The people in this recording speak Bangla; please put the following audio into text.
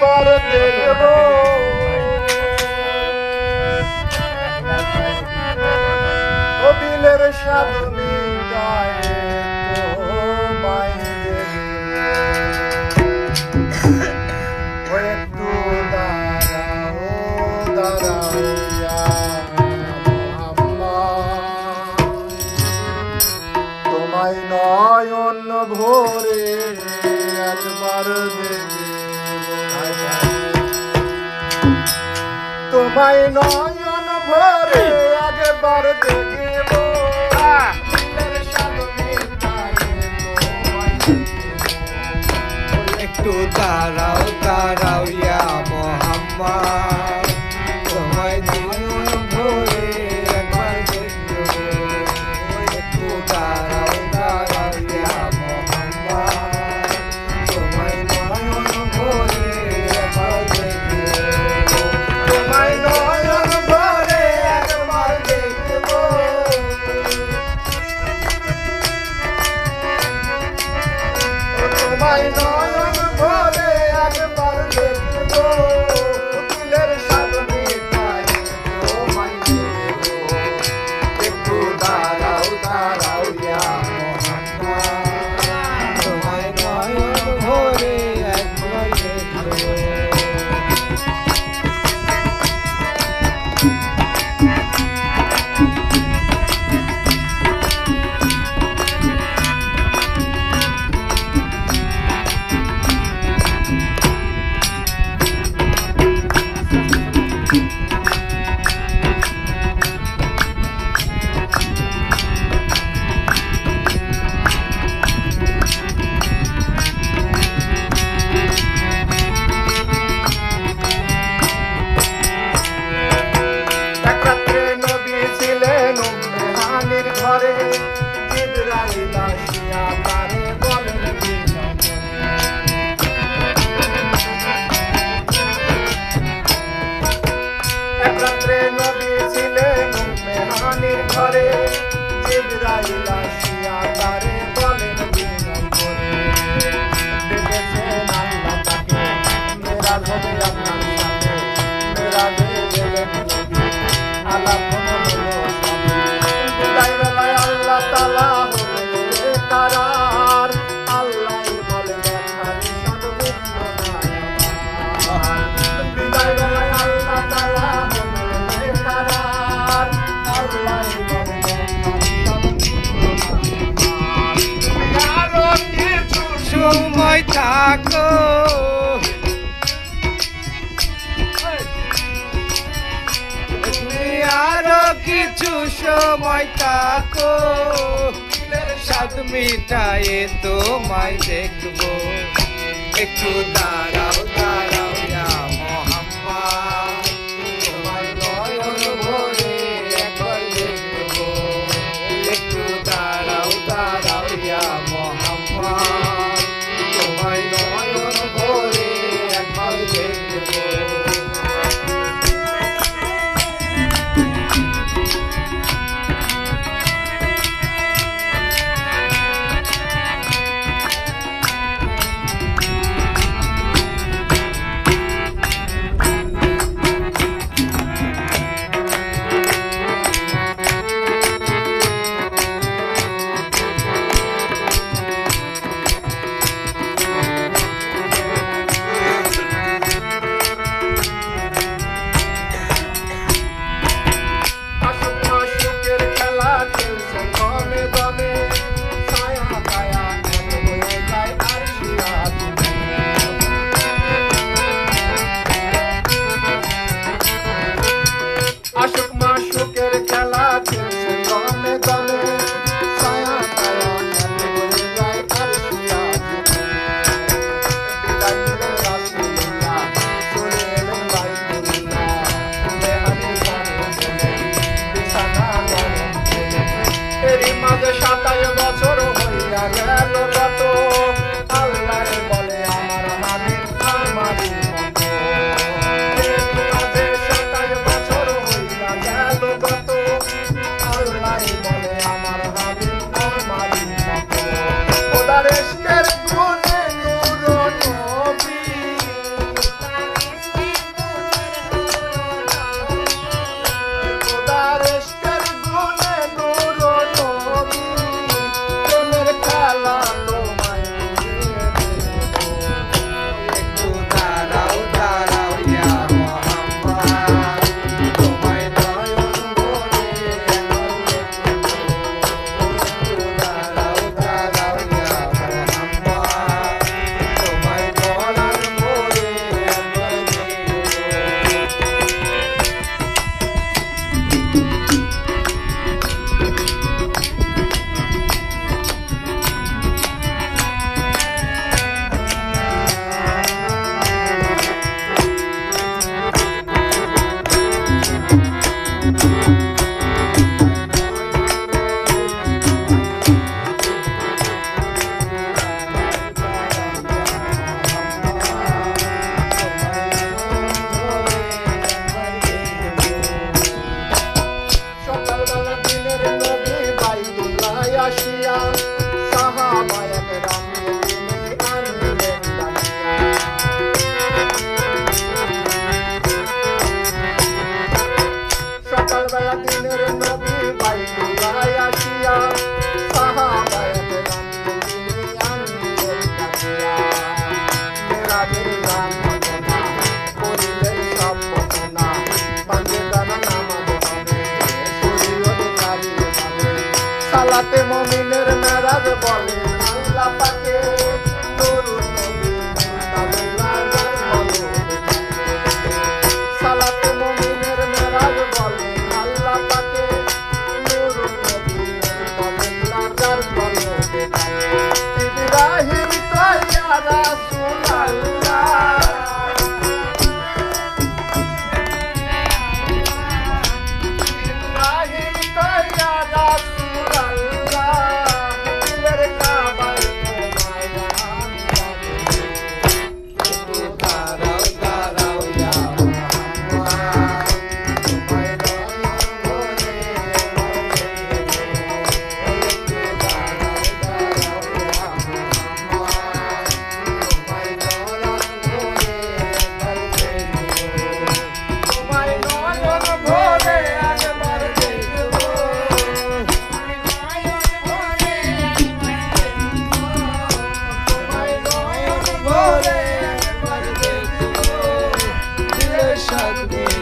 একবার দেখব ও দিলের সাধু মিটায় তোমায় দেখব ও একটু দাঁড়াও দাঁড়াও ইয়া মোহাম্মদ তোমায় নয়ন ভরে একবার দেখব তোমায় নয়ন ভরে একবার দেখব একটু দাঁড়াও দাঁড়াও ইয়া মোহাম্মদ তোমায় নয়ন ভরে একবার দেখব একটু দাঁড়াও দাঁড়াও ইয়া মোহাম্মদ তোমায় নয়ন ভরে একবার দেখব তোমায় নয়ন ভরে একবার দেখব তোমায় নয়ন ভরে একবার দেখব দিলের সাধু মিটায় তোমায় দেখব একটু দাঁড়াও দাঁড়াও ইয়া মোহাম্মদ তোমায় নয়ন ভরে একবার দেখব এক রাত্রে নবী ছিলেন উম্মে হানির ঘরে জিবরাইল আসিয়া তারে বলেন বিনয় এক রাত্রে নবী ছিলেন উম্মে হানির ঘরে জিবরাইল আসিয়া তারে বলেন বিনয় করে ডেকেছেন আল্লাহ তাকে মেরাজ হবে আপনার সাথে মেরাজে গেলেন নবী আলাপ হলো সাথে বিদায় বেলায় আল্লাহ তাআলা হলে কারার আল্লাহই বলে দেখার সর্বত্র আমার বিদায় বেলায় আল্লাহ তাআলা হলে কারার আল্লাহই বলে দেখার আরো কিছু সময় থাকো তুমি আরো কিছু সময় থাকো স্বাদ মিটায়ে তোমায় দেখবো একটু দাঁড়াও দাঁড়াও ইয়া মোহাম্মদ তোমায় নয়ন ভরে একবার দেখবো একটু দাঁড়াও দাঁড়াও ইয়া মোহাম্মদ তোমায় নয়ন ভরে একবার দেখবো সাদ